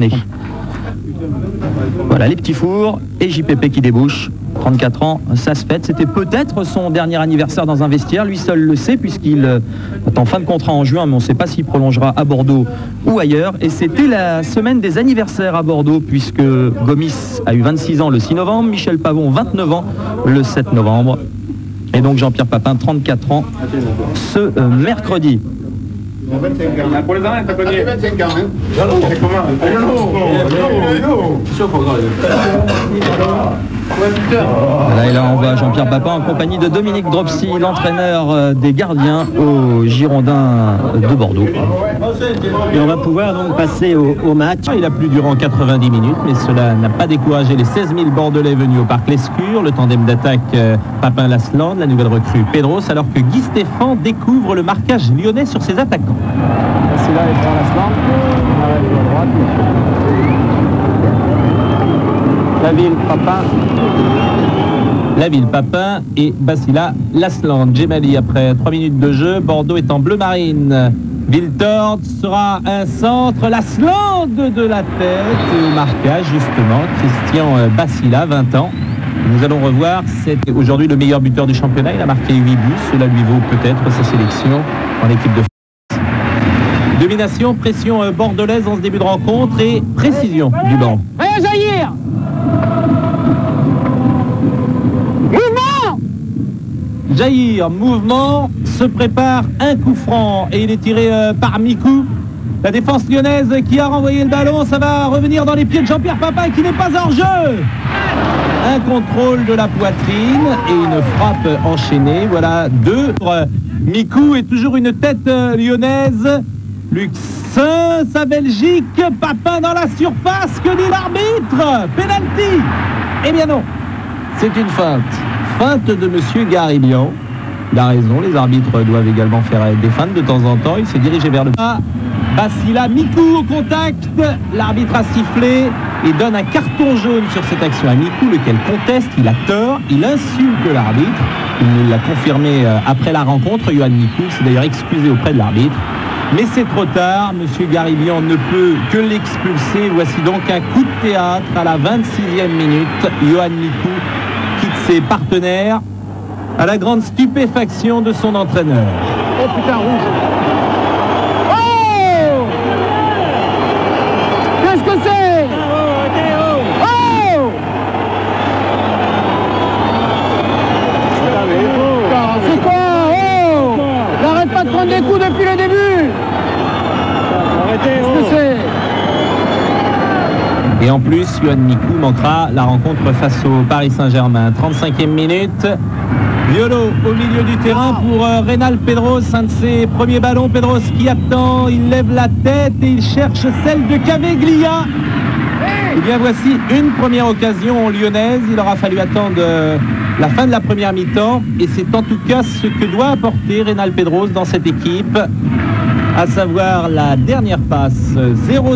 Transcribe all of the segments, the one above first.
année. Voilà les petits fours et JPP qui débouche. 34 ans, ça se fête. C'était peut-être son dernier anniversaire dans un vestiaire. Lui seul le sait puisqu'il est en fin de contrat en juin, mais on ne sait pas s'il prolongera à Bordeaux ou ailleurs. Et c'était la semaine des anniversaires à Bordeaux puisque Gomis a eu 26 ans le 6 novembre, Michel Pavon 29 ans le 7 novembre. Et donc Jean-Pierre Papin, 34 ans ce mercredi. Pour les arrêts, t'as connu 25 ans, hein. C'est comment? Et là on voit Jean-Pierre Papin en compagnie de Dominique Dropsy, l'entraîneur des gardiens aux Girondins de Bordeaux. Et on va pouvoir donc passer au match. Il a plu durant 90 minutes, mais cela n'a pas découragé les 16 000 Bordelais venus au Parc Lescure. Le tandem d'attaque Papin-Lasland, la nouvelle recrue Pedros, alors que Guy Stéphane découvre le marquage lyonnais sur ses attaquants. C'est là et faire Lasland. À droite. La ville Papin. La ville Papin et Basila Lasland. Djemali après 3 minutes de jeu. Bordeaux est en bleu marine. Viltord sera un centre. Lasland de la tête. Et au marquage justement Christian Basila, 20 ans. Nous allons revoir, c'est aujourd'hui le meilleur buteur du championnat. Il a marqué 8 buts. Cela lui vaut peut-être sa sélection en équipe de France. Domination, pression bordelaise en ce début de rencontre et précision du banc. Allez, Jaïr! Mouvement! Jaïr, mouvement, se prépare un coup franc et il est tiré par Mikou. La défense lyonnaise qui a renvoyé le ballon, ça va revenir dans les pieds de Jean-Pierre Papin qui n'est pas hors jeu. Un contrôle de la poitrine et une frappe enchaînée. Voilà 2. Mikou est toujours une tête lyonnaise. Luxin, sa Belgique, Papin dans la surface, que dit l'arbitre? Penalty? Eh bien non, c'est une feinte. Feinte de monsieur Garilian. Il a raison, les arbitres doivent également faire des feintes de temps en temps. Il s'est dirigé vers le bas. Basila, Mikou au contact. L'arbitre a sifflé et donne un carton jaune sur cette action à Mikou, lequel conteste, il a tort, il insulte l'arbitre. Il l'a confirmé après la rencontre. Johan Mikou s'est d'ailleurs excusé auprès de l'arbitre. Mais c'est trop tard, monsieur Garilian ne peut que l'expulser. Voici donc un coup de théâtre à la 26e minute. Johan Mikou quitte ses partenaires à la grande stupéfaction de son entraîneur. Oh putain, rouge! Oh! Qu'est-ce que c'est? Oh! C'est quoi? Oh! N'arrête pas de prendre des coups depuis le début! Qu'est-ce que c'est? Et en plus, Johan Mikou manquera la rencontre face au Paris Saint-Germain. 35e minute. Violo au milieu du terrain pour Reynal Pedros, un de ses premiers ballons. Pedros qui attend, il lève la tête et il cherche celle de Caveglia. Et bien voici une première occasion lyonnaise. Il aura fallu attendre la fin de la première mi-temps. Et c'est en tout cas ce que doit apporter Reynal Pedros dans cette équipe. À savoir la dernière passe, 0-0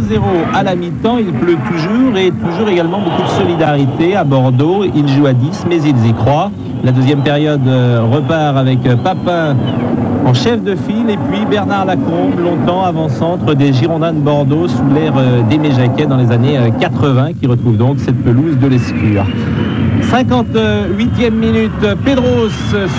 à la mi-temps. Il pleut toujours et toujours également beaucoup de solidarité à Bordeaux. Ils jouent à 10 mais ils y croient. La deuxième période repart avec Papin en chef de file et puis Bernard Lacombe, longtemps avant-centre des Girondins de Bordeaux sous l'ère d'Aimé Jacquet dans les années 80, qui retrouve donc cette pelouse de l'Escure. 58e minute, Pedros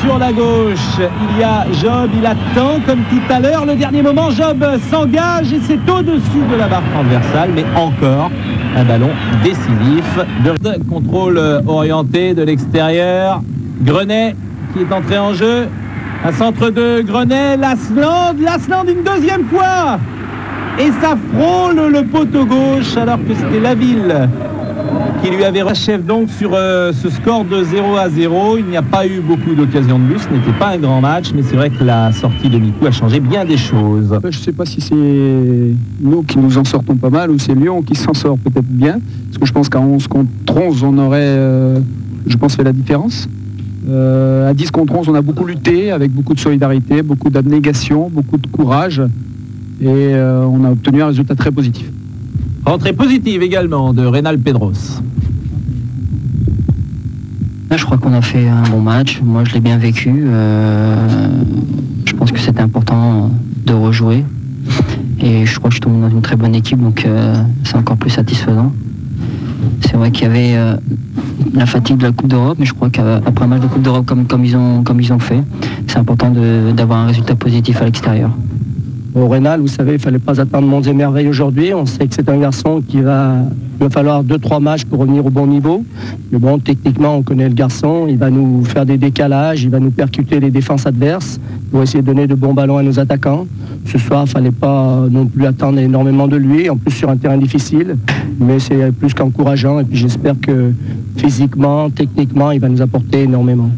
sur la gauche, il y a Job, il attend comme tout à l'heure, le dernier moment, Job s'engage et c'est au-dessus de la barre transversale, mais encore un ballon décisif. De contrôle orienté de l'extérieur, Grenet qui est entré en jeu, un centre de Grenet, Lasland une deuxième fois, et ça frôle le poteau gauche alors que c'était la ville qui lui avait rachève donc sur ce score de 0-0. Il n'y a pas eu beaucoup d'occasions de but, ce n'était pas un grand match, mais c'est vrai que la sortie de Mikou a changé bien des choses. Je ne sais pas si c'est nous qui nous en sortons pas mal ou c'est Lyon qui s'en sort peut-être bien, parce que je pense qu'à 11 contre 11 on aurait, je pense, fait la différence. À 10 contre 11 on a beaucoup lutté avec beaucoup de solidarité, beaucoup d'abnégation, beaucoup de courage et on a obtenu un résultat très positif. Rentrée positive également de Reynal Pedros. Je crois qu'on a fait un bon match. Moi, je l'ai bien vécu. Je pense que c'était important de rejouer. Et je crois que je tombe dans une très bonne équipe, donc c'est encore plus satisfaisant. C'est vrai qu'il y avait la fatigue de la Coupe d'Europe, mais je crois qu'après un match de Coupe d'Europe comme ils ont fait, c'est important d'avoir un résultat positif à l'extérieur. Au Rénal, vous savez, il ne fallait pas attendre monts et merveilles aujourd'hui. On sait que c'est un garçon il va falloir 2-3 matchs pour revenir au bon niveau. Mais bon, techniquement, on connaît le garçon. Il va nous faire des décalages, il va nous percuter les défenses adverses pour essayer de donner de bons ballons à nos attaquants. Ce soir, il ne fallait pas non plus attendre énormément de lui, en plus sur un terrain difficile. Mais c'est plus qu'encourageant et puis j'espère que physiquement, techniquement, il va nous apporter énormément.